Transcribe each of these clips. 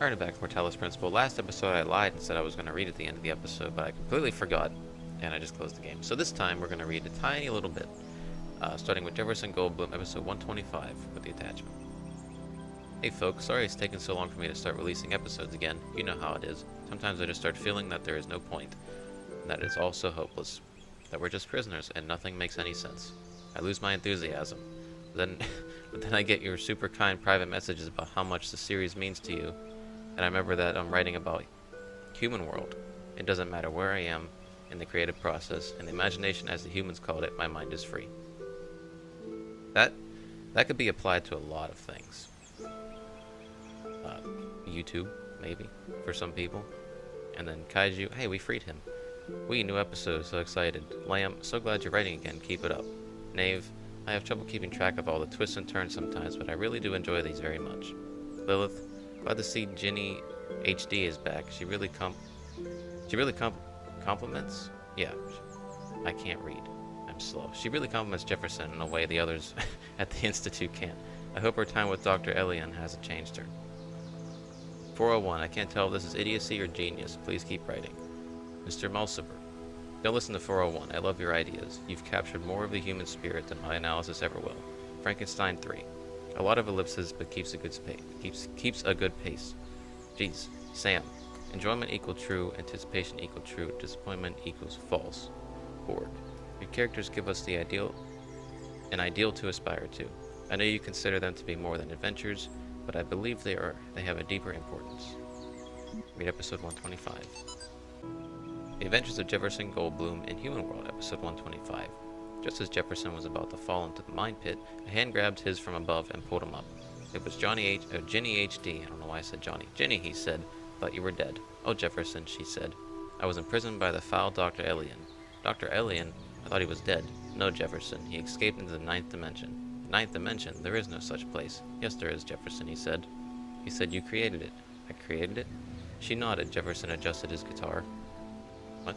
Alright, back for Talos Principle. Last episode I lied and said I was going to read at the end of the episode, but I completely forgot, and I just closed the game. So this time we're going to read a tiny little bit, starting with Jefferson Goldblum, episode 125, with the attachment. Hey folks, sorry it's taken so long for me to start releasing episodes again. You know how it is. Sometimes I just start feeling that there is no point, and that it's all so hopeless, that we're just prisoners and nothing makes any sense. I lose my enthusiasm. But then I get your super kind private messages about how much the series means to you. And I remember that I'm writing about human world. It doesn't matter where I am in the creative process, in the imagination as the humans called it, my mind is free. That could be applied to a lot of things. YouTube, maybe, for some people. And then Kaiju, hey, we freed him. New episode, so excited. Lamb, so glad you're writing again, keep it up. Knave, I have trouble keeping track of all the twists and turns sometimes, but I really do enjoy these very much. Lilith, glad to see Ginny HD is back. She really compliments? Yeah, I can't read. I'm slow. She really compliments Jefferson in a way the others at the Institute can't. I hope her time with Dr. Elian hasn't changed her. 401, I can't tell if this is idiocy or genius. Please keep writing. Mr. Mulciber, don't listen to 401. I love your ideas. You've captured more of the human spirit than my analysis ever will. Frankenstein 3. A lot of ellipses, but keeps a good pace. Jeez. Sam. Enjoyment equal true, anticipation equal true, disappointment equals false. Borg. Your characters give us an ideal to aspire to. I know you consider them to be more than adventures, but I believe they have a deeper importance. Read episode 125. The Adventures of Jefferson Goldblum in Human World, episode 125. Just as Jefferson was about to fall into the mine pit, a hand grabbed his from above and pulled him up. It was Ginny HD. I don't know why I said Johnny. Ginny, he said. Thought you were dead. Oh, Jefferson, she said. I was imprisoned by the foul Dr. Elian. Dr. Elian? I thought he was dead. No, Jefferson. He escaped into the ninth dimension. Ninth dimension? There is no such place. Yes, there is, Jefferson, he said. He said you created it. I created it? She nodded. Jefferson adjusted his guitar. What?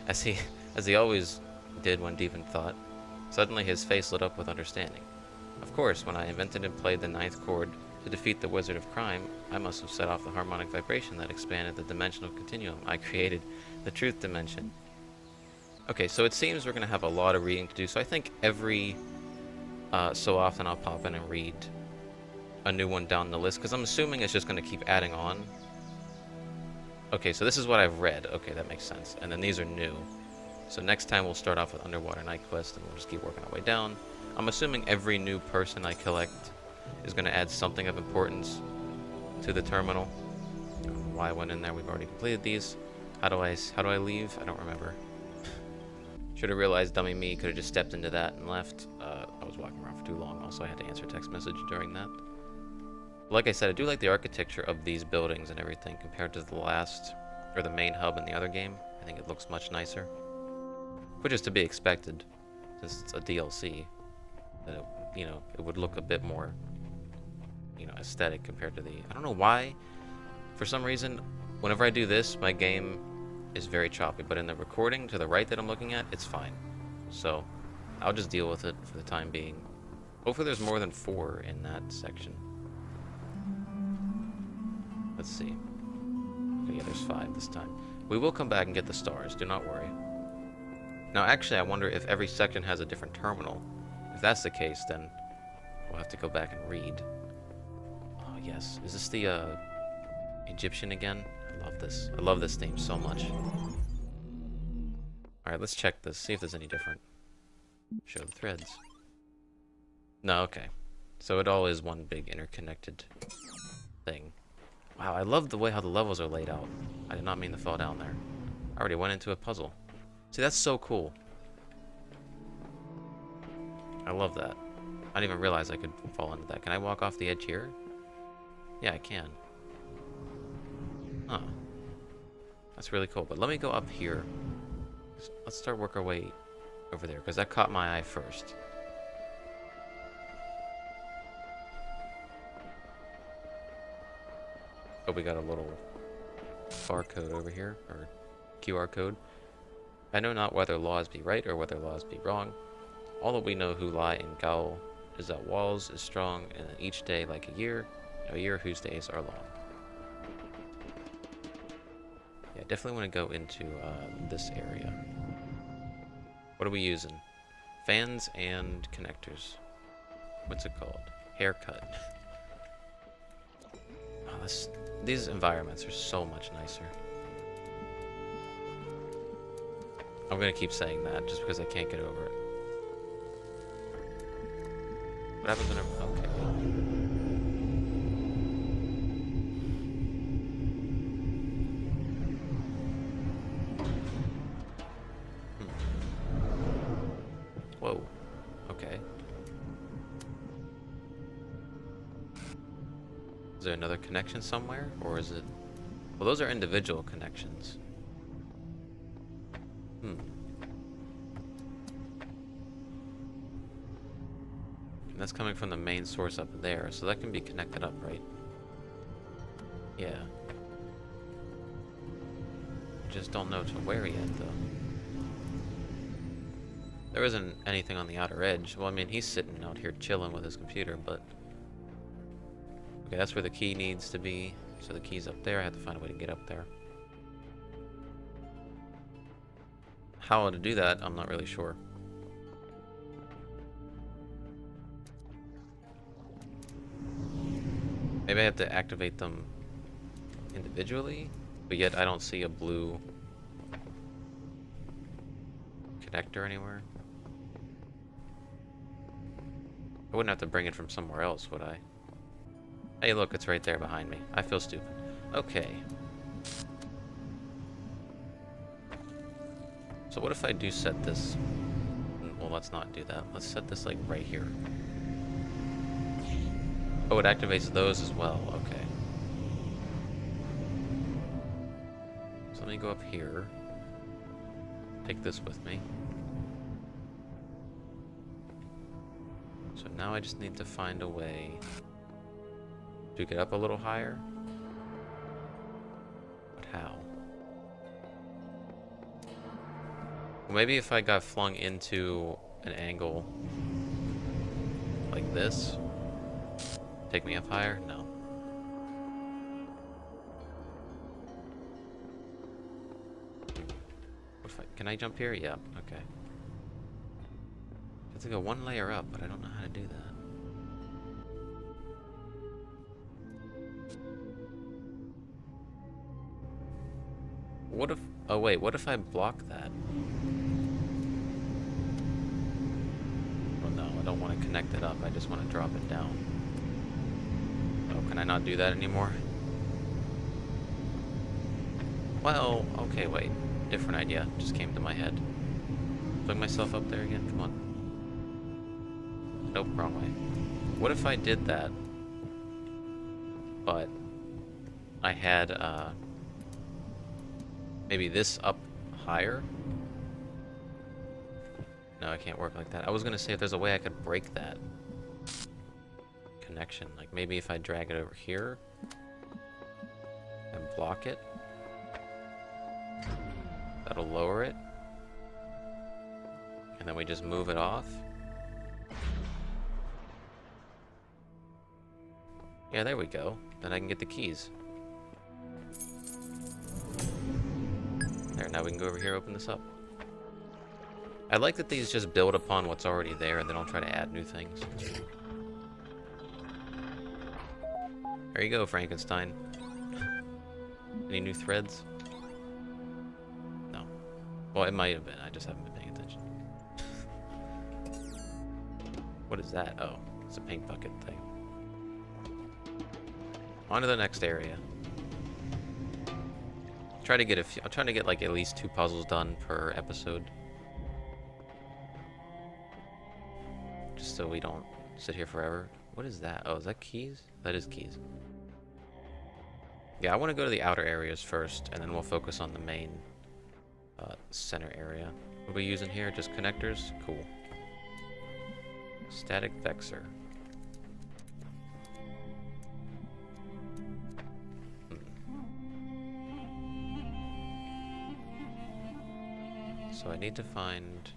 As he always did when deep in thought. Suddenly his face lit up with understanding. Of course, when I invented and played the ninth chord to defeat the Wizard of Crime, I must have set off the harmonic vibration that expanded the dimensional continuum. I created the truth dimension. Okay, so it seems we're going to have a lot of reading to do, so I think every so often I'll pop in and read a new one down the list, because I'm assuming it's just going to keep adding on. Okay, so this is what I've read. Okay, that makes sense. And then these are new. So next time we'll start off with Underwater Night Quest, and we'll just keep working our way down. I'm assuming every new person I collect is going to add something of importance to the terminal. I don't know why I went in there. We've already completed these. How do I leave? I don't remember. Should have realized dummy me could have just stepped into that and left. I was walking around for too long. Also, I had to answer a text message during that. Like I said, I do like the architecture of these buildings and everything compared to the main hub in the other game. I think it looks much nicer. Which is to be expected, since it's a DLC. That it would look a bit more, aesthetic compared to the. I don't know why. For some reason, whenever I do this, my game is very choppy. But in the recording to the right that I'm looking at, it's fine. So I'll just deal with it for the time being. Hopefully, there's more than 4 in that section. Let's see. Okay, yeah, there's 5 this time. We will come back and get the stars. Do not worry. Now, actually, I wonder if every section has a different terminal. If that's the case, then we'll have to go back and read. Oh, yes. Is this the, Egyptian again? I love this. I love this theme so much. Alright, let's check this. See if there's any different. Show the threads. No, okay. So it all is one big interconnected thing. Wow, I love the way how the levels are laid out. I did not mean to fall down there. I already went into a puzzle. See, that's so cool. I love that. I didn't even realize I could fall into that. Can I walk off the edge here? Yeah, I can. Huh. That's really cool. But let me go up here. Let's start work our way over there, because that caught my eye first. Oh, we got a little barcode over here, or QR code. I know not whether laws be right or whether laws be wrong. All that we know who lie in Gaul is that walls is strong, and each day like a year whose days are long. Yeah, definitely want to go into this area. What are we using? Fans and connectors. What's it called? Haircut. Oh, these environments are so much nicer. I'm gonna keep saying that just because I can't get over it. What happens whenever... Okay. Whoa. Okay. Is there another connection somewhere? Or is it... Well, those are individual connections. And that's coming from the main source up there, so that can be connected up, right? Yeah. Just don't know to where yet, though. There isn't anything on the outer edge. Well, I mean, he's sitting out here chilling with his computer, but... Okay, that's where the key needs to be. So the key's up there. I have to find a way to get up there. How to do that, I'm not really sure. Maybe I have to activate them individually, but yet I don't see a blue connector anywhere. I wouldn't have to bring it from somewhere else, would I? Hey, look, it's right there behind me. I feel stupid. Okay. So what if I do set this... Well, let's not do that. Let's set this, like, right here. Oh, it activates those as well. Okay. So let me go up here. Take this with me. So now I just need to find a way to get up a little higher. But how? Well, maybe if I got flung into an angle like this. Take me up higher? No. What if can I jump here? Yeah, okay. I have to go one layer up, but I don't know how to do that. What if... Oh wait, what if I block that? Well, no, I don't want to connect it up. I just want to drop it down. Oh, can I not do that anymore? Well, okay, wait. Different idea. Just came to my head. Plug myself up there again? Come on. Nope, wrong way. What if I did that, but I had, maybe this up higher? No, it can't work like that. I was gonna say if there's a way I could break that connection. Like maybe if I drag it over here and block it, that'll lower it. And then we just move it off. Yeah, there we go. Then I can get the keys. There, now we can go over here, open this up. I like that these just build upon what's already there and they don't try to add new things. There you go, Frankenstein. Any new threads? No. Well, it might have been. I just haven't been paying attention. What is that? Oh, it's a paint bucket thing. On to the next area. Try to get I'm trying to get like at least 2 puzzles done per episode. Just so we don't sit here forever. What is that? Oh, is that keys? That is keys. Yeah, I want to go to the outer areas first, and then we'll focus on the main center area. What are we using here? Just connectors? Cool. Static vexor. So I need to find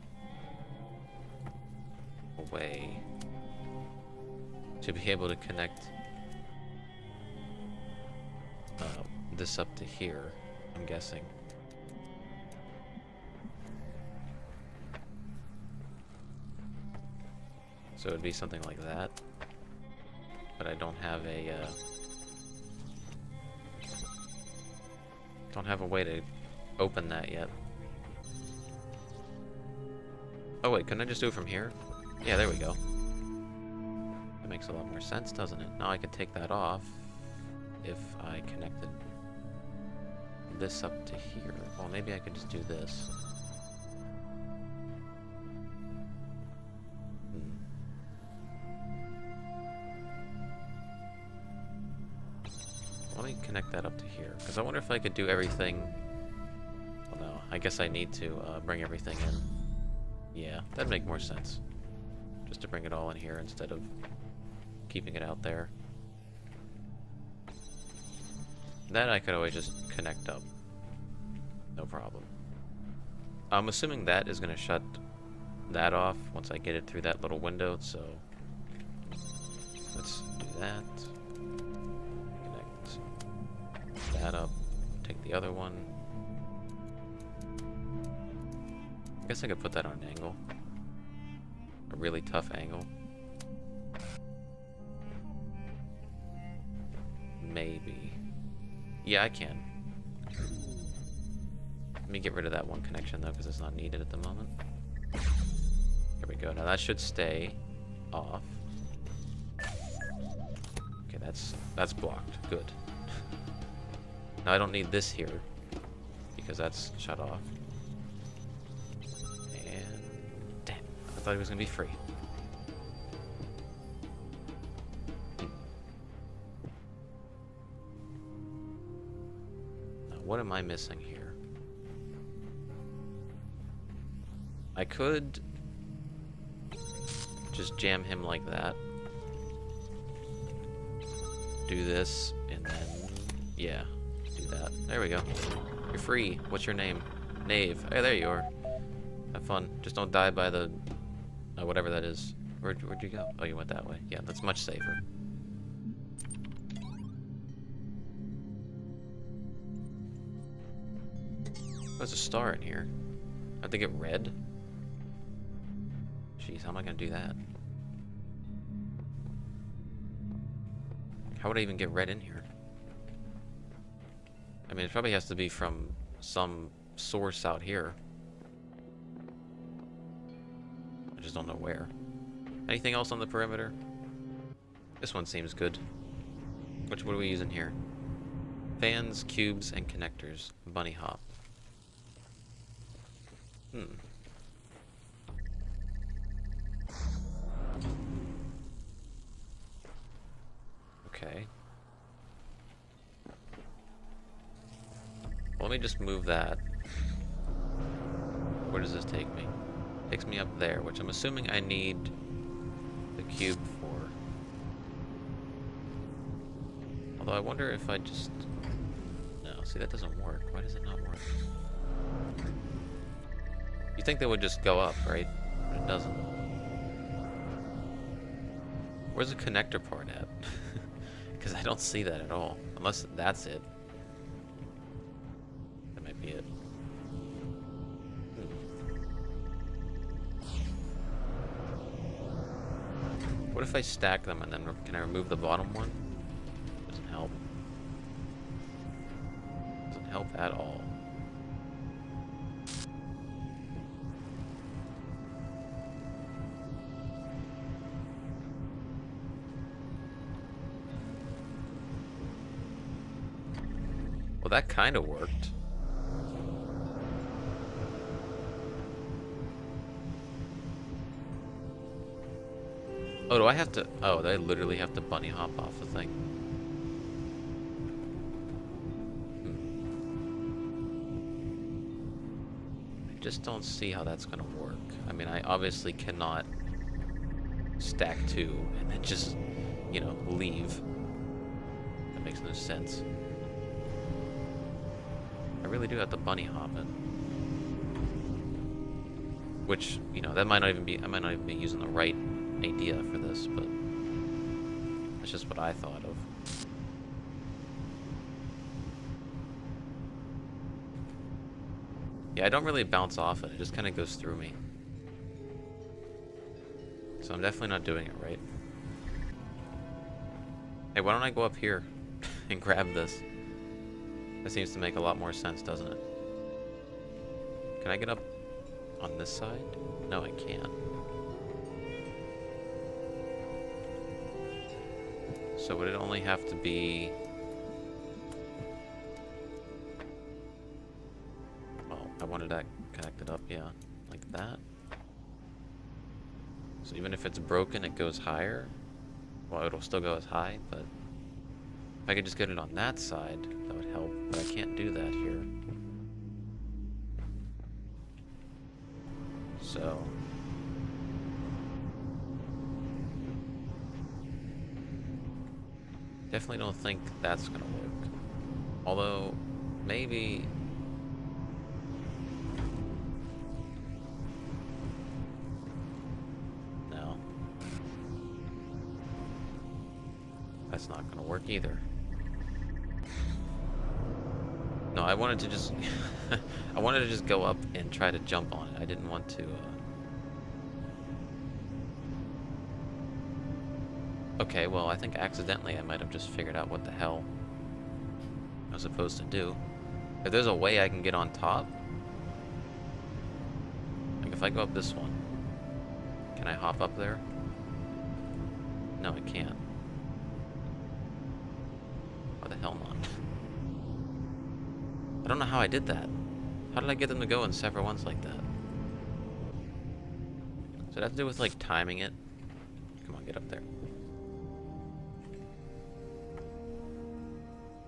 a way to be able to connect this up to here. I'm guessing. So it'd be something like that. But I don't have a way to open that yet. Oh wait, couldn't I just do it from here? Yeah, there we go. That makes a lot more sense, doesn't it? Now I could take that off if I connected this up to here. Well, maybe I could just do this. Let me connect that up to here, because I wonder if I could do everything. Well, no, I guess I need to bring everything in. Yeah, that'd make more sense. Just to bring it all in here instead of keeping it out there. That I could always just connect up. No problem. I'm assuming that is going to shut that off once I get it through that little window, so let's do that. Connect that up. Take the other one. I guess I could put that on an angle. A really tough angle. Maybe. Yeah, I can. Let me get rid of that one connection though, because it's not needed at the moment. Here we go. Now that should stay off. Okay, that's blocked. Good. Now I don't need this here because that's shut off. And damn, I thought it was gonna be free. Now what am I missing here? I could just jam him like that. Do this, and then, yeah, do that. There we go. You're free. What's your name? Knave. Hey, there you are. Have fun. Just don't die by the, whatever that is. Where'd you go? Oh, you went that way. Yeah, that's much safer. Oh, there's a star in here. I have to get red? Jeez, how am I gonna do that? How would I even get red in here? I mean, it probably has to be from some source out here. I just don't know where. Anything else on the perimeter? This one seems good. What are we using here? Fans, cubes, and connectors. Bunnyhop. Okay. Well, let me just move that. Where does this take me? Takes me up there, which I'm assuming I need the cube for. Although I wonder if I just... No, see, that doesn't work. Why does it not work? You think they would just go up, right? But it doesn't. Where's the connector part at? Because I don't see that at all. Unless that's it. That might be it. What if I stack them and then can I remove the bottom one? Doesn't help. Doesn't help at all. Well, that kind of worked. Oh, do I have to... Oh, do I literally have to bunny hop off the thing? I just don't see how that's gonna work. I mean, I obviously cannot stack two and then just, you know, leave. That makes no sense. I really do have to bunny hop it. Which, you know, that might not even be... I might not even be using the right idea for this, but that's just what I thought of. Yeah, I don't really bounce off it. It just kind of goes through me. So I'm definitely not doing it right. Hey, why don't I go up here and grab this? That seems to make a lot more sense, doesn't it? Can I get up on this side? No, I can't. So would it only have to be... Well, I wanted that connected up, yeah. Like that. So even if it's broken, it goes higher. Well, it'll still go as high, but... If I could just get it on that side, that would help. But I can't do that here. So... Definitely don't think that's gonna work. Although, maybe... No. That's not gonna work either. No, I wanted to just... I wanted to just go up and try to jump on it. I didn't want to... Okay, well, I think accidentally I might have just figured out what the hell I was supposed to do. If there's a way I can get on top... Like, if I go up this one, can I hop up there? No, I can't. Why the hell not? I don't know how I did that. How did I get them to go in separate ones like that? Does it have to do with, like, timing it? Come on, get up there.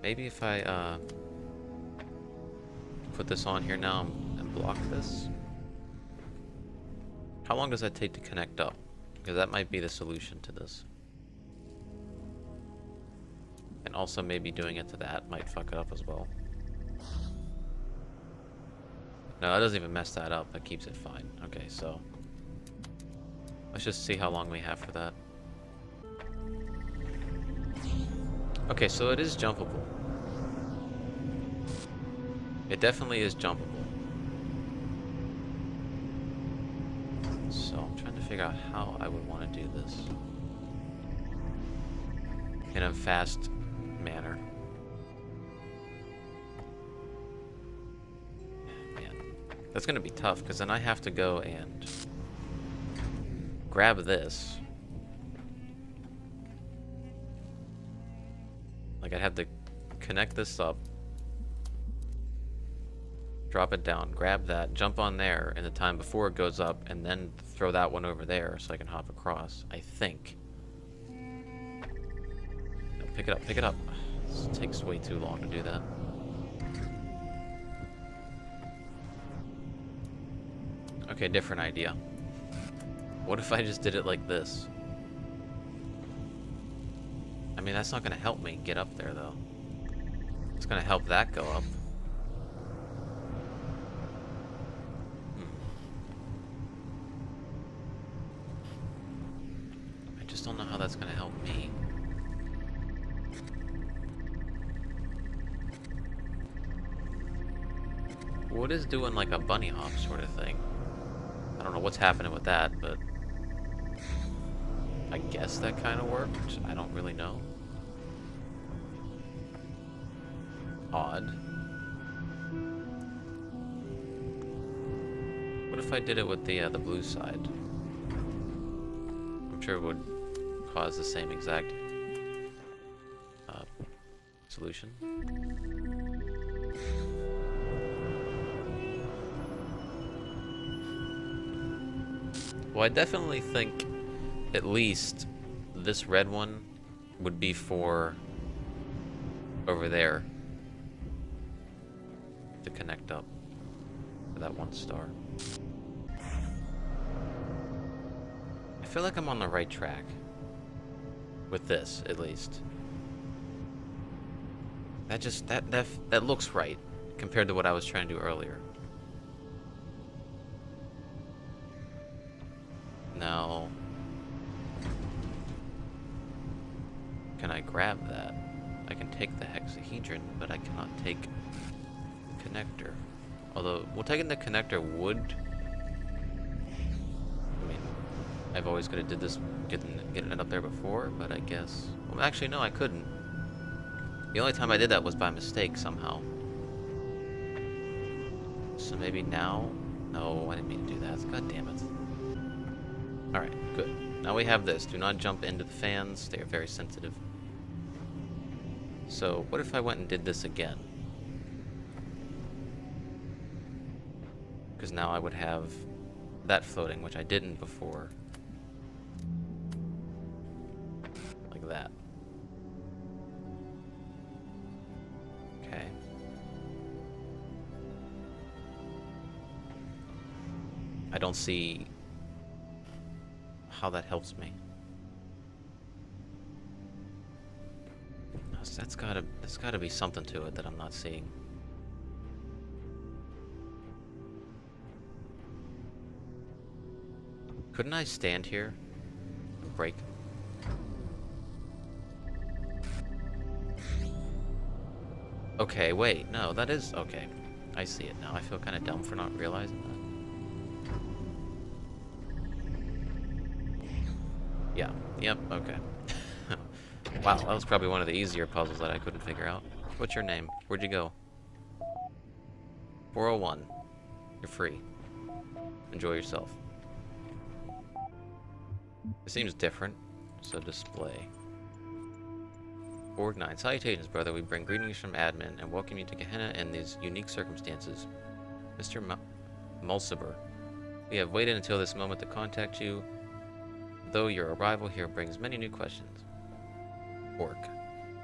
Maybe if I, put this on here now and block this? How long does that take to connect up? Because that might be the solution to this. And also maybe doing it to that might fuck it up as well. No, that doesn't even mess that up. That keeps it fine. Okay, so... Let's just see how long we have for that. Okay, so it is jumpable. It definitely is jumpable. So I'm trying to figure out how I would want to do this in a fast manner. Man, that's gonna be tough because then I have to go and grab this. Like I'd have to connect this up, drop it down, grab that, jump on there in the time before it goes up, and then throw that one over there so I can hop across, I think. No, pick it up, pick it up. This takes way too long to do that. Okay, different idea. What if I just did it like this? I mean, that's not going to help me get up there, though. It's going to help that go up. I just don't know how that's going to help me. What is doing like a bunny hop sort of thing? I don't know what's happening with that, but... I guess that kind of worked. I don't really know. Odd. What if I did it with the blue side? I'm sure it would cause the same exact solution. Well, I definitely think at least this red one would be for over there to connect up to that one star. I feel like I'm on the right track with this, at least. That just that looks right compared to what I was trying to do earlier. Now, can I grab that? I can take the hexahedron, but I cannot take the connector. Although, well, taking the connector would... I mean, I've always could have did this, getting it up there before, but I guess... Well, actually, no, I couldn't. The only time I did that was by mistake, somehow. So maybe now? No, I didn't mean to do that. God damn it. Alright, good. Now we have this. Do not jump into the fans. They are very sensitive. So, what if I went and did this again? Because now I would have that floating, which I didn't before. Like that. Okay. I don't see how that helps me. There's gotta be something to it that I'm not seeing. Couldn't I stand here and break? Okay, wait, no, that is okay. I see it now. I feel kind of dumb for not realizing that. Yeah, yep, okay. Wow, that was probably one of the easier puzzles that I couldn't figure out. What's your name? Where'd you go? 401. You're free. Enjoy yourself. It seems different, so display. Org 9. Salutations, brother. We bring greetings from admin and welcome you to Gehenna in these unique circumstances. Mr. Mulciber, we have waited until this moment to contact you, though your arrival here brings many new questions. Orc.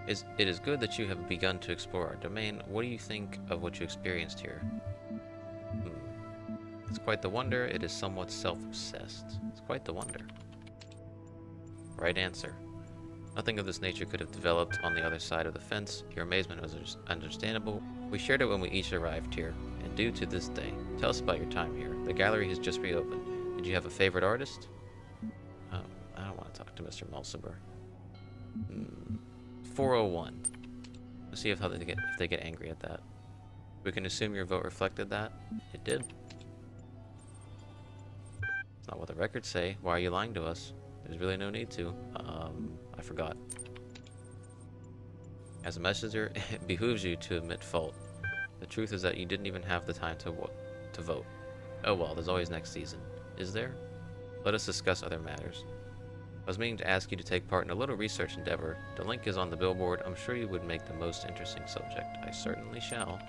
It is good that you have begun to explore our domain. What do you think of what you experienced here? It's quite the wonder. It is somewhat self-obsessed. It's quite the wonder. Right answer. Nothing of this nature could have developed on the other side of the fence. Your amazement was understandable. We shared it when we each arrived here, and due to this day. Tell us about your time here. The gallery has just reopened. Did you have a favorite artist? I don't want to talk to Mr. Mulciber. 401. Let's see if they get angry at that. We can assume your vote reflected that. It did. It's not what the records say. Why are you lying to us? There's really no need to. I forgot. As a messenger, it behooves you to admit fault. The truth is that you didn't even have the time to vote. Oh well, there's always next season. Is there? Let us discuss other matters. I was meaning to ask you to take part in a little research endeavor. The link is on the billboard. I'm sure you would make the most interesting subject. I certainly shall.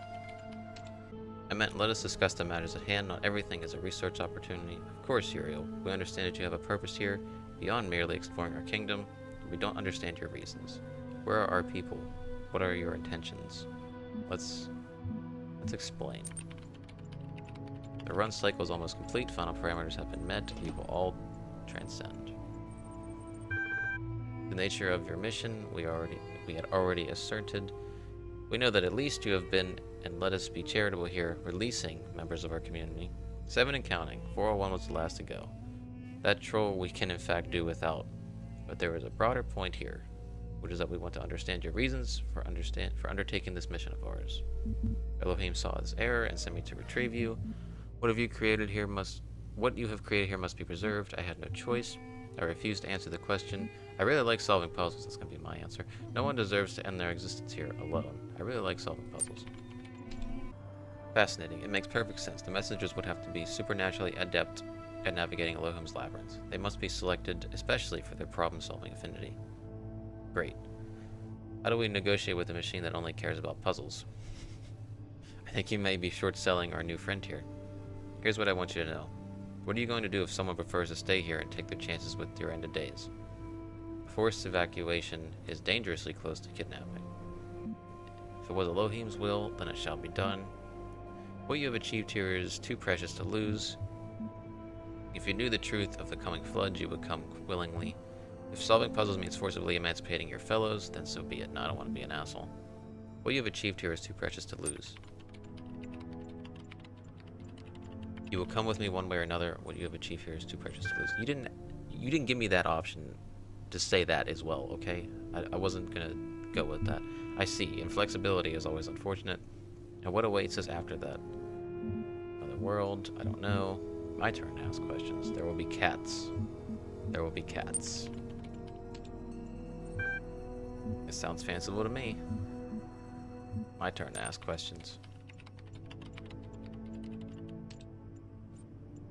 I meant let us discuss the matters at hand. Not everything is a research opportunity. Of course, Uriel. We understand that you have a purpose here, beyond merely exploring our kingdom. We don't understand your reasons. Where are our people? What are your intentions? Let's explain. The run cycle is almost complete. Final parameters have been met. We will all transcend. The nature of your mission we had already asserted. We know that at least you have been, and let us be charitable here, releasing members of our community. 7 and counting. 401 was the last to go. That troll we can in fact do without. But there is a broader point here, which is that we want to understand your reasons for undertaking this mission of ours. Elohim saw this error and sent me to retrieve you. What you have created here must be preserved. I had no choice. I refuse to answer the question. I really like solving puzzles. That's going to be my answer. No one deserves to end their existence here alone. I really like solving puzzles. Fascinating. It makes perfect sense. The messengers would have to be supernaturally adept at navigating Elohim's labyrinth. They must be selected especially for their problem-solving affinity. Great. How do we negotiate with a machine that only cares about puzzles? I think you may be short-selling our new friend here. Here's what I want you to know. What are you going to do if someone prefers to stay here and take their chances with your ended days? Forced evacuation is dangerously close to kidnapping. If it was Elohim's will, then it shall be done. What you have achieved here is too precious to lose. If you knew the truth of the coming flood, you would come willingly. If solving puzzles means forcibly emancipating your fellows, then so be it. No, I don't want to be an asshole. What you have achieved here is too precious to lose. You will come with me one way or another. What you have achieved here is too precious to lose. You didn't give me that option to say that as well, okay? I wasn't gonna go with that. I see. Inflexibility is always unfortunate. And what awaits us after that? world? I don't know. My turn to ask questions. There will be cats. There will be cats. It sounds fanciful to me. My turn to ask questions.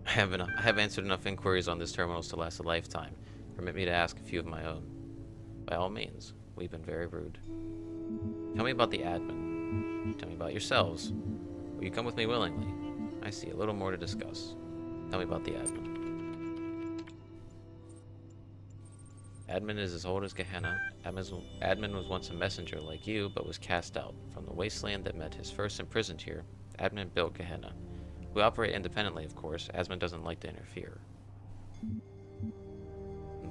I have answered enough inquiries on this terminal to last a lifetime. Permit me to ask a few of my own. By all means, we've been very rude. Tell me about the admin. Tell me about yourselves. Will you come with me willingly? I see a little more to discuss. Tell me about the admin. Admin is as old as Gehenna. Admin was once a messenger like you, but was cast out. From the wasteland that met his first imprisoned here, Admin built Gehenna. We operate independently, of course. Admin doesn't like to interfere.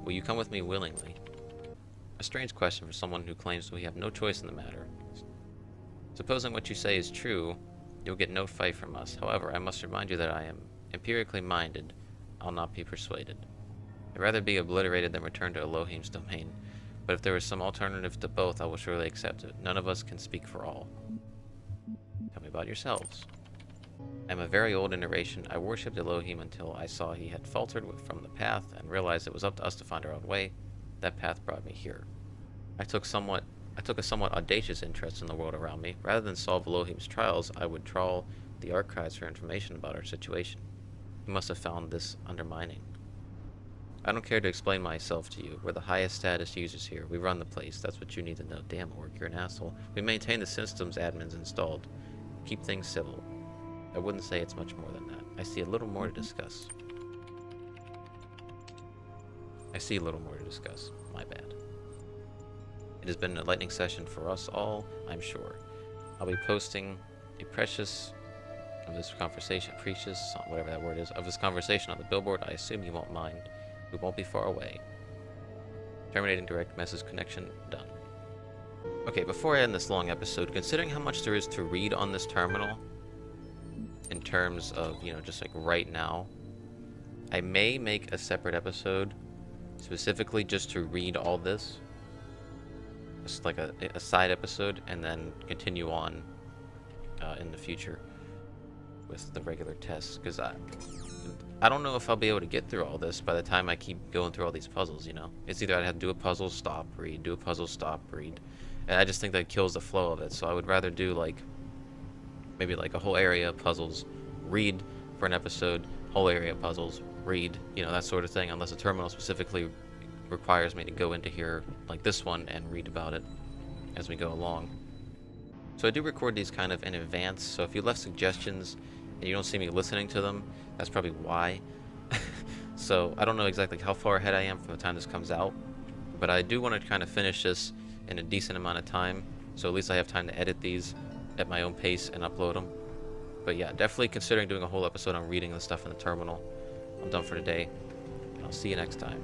Will you come with me willingly? A strange question for someone who claims we have no choice in the matter. Supposing what you say is true, you'll get no fight from us. However, I must remind you that I am empirically minded. I'll not be persuaded. I'd rather be obliterated than return to Elohim's domain. But if there is some alternative to both, I will surely accept it. None of us can speak for all. Tell me about yourselves. I am a very old iteration. I worshipped Elohim until I saw he had faltered from the path and realized it was up to us to find our own way. That path brought me here. I took a somewhat audacious interest in the world around me. Rather than solve Elohim's trials, I would trawl the archives for information about our situation. You must have found this undermining. I don't care to explain myself to you. We're the highest status users here. We run the place. That's what you need to know. Damn, Orc, you're an asshole. We maintain the systems admins installed. Keep things civil. I wouldn't say it's much more than that. I see a little more to discuss. My bad. It has been an enlightening session for us all, I'm sure. I'll be posting a of this conversation on the billboard. I assume you won't mind. We won't be far away. Terminating direct message connection. Done. Okay, before I end this long episode, considering how much there is to read on this terminal, in terms of, just like right now, I may make a separate episode specifically just to read all this. Just like a side episode, and then continue on in the future with the regular tests, because I don't know if I'll be able to get through all this by the time I keep going through all these puzzles, It's either I'd have to do a puzzle, stop, read, do a puzzle, stop, read. And I just think that kills the flow of it, so I would rather do maybe a whole area of puzzles, read for an episode, whole area of puzzles, read, that sort of thing, unless a terminal specifically requires me to go into here like this one and read about it as we go along. So I do record these kind of in advance, so if you left suggestions and you don't see me listening to them, that's probably why. So I don't know exactly how far ahead I am from the time this comes out, but I do want to kind of finish this in a decent amount of time, so at least I have time to edit these at my own pace and upload them. But yeah, definitely considering doing a whole episode on reading the stuff in the terminal. I'm done for today, and I'll see you next time.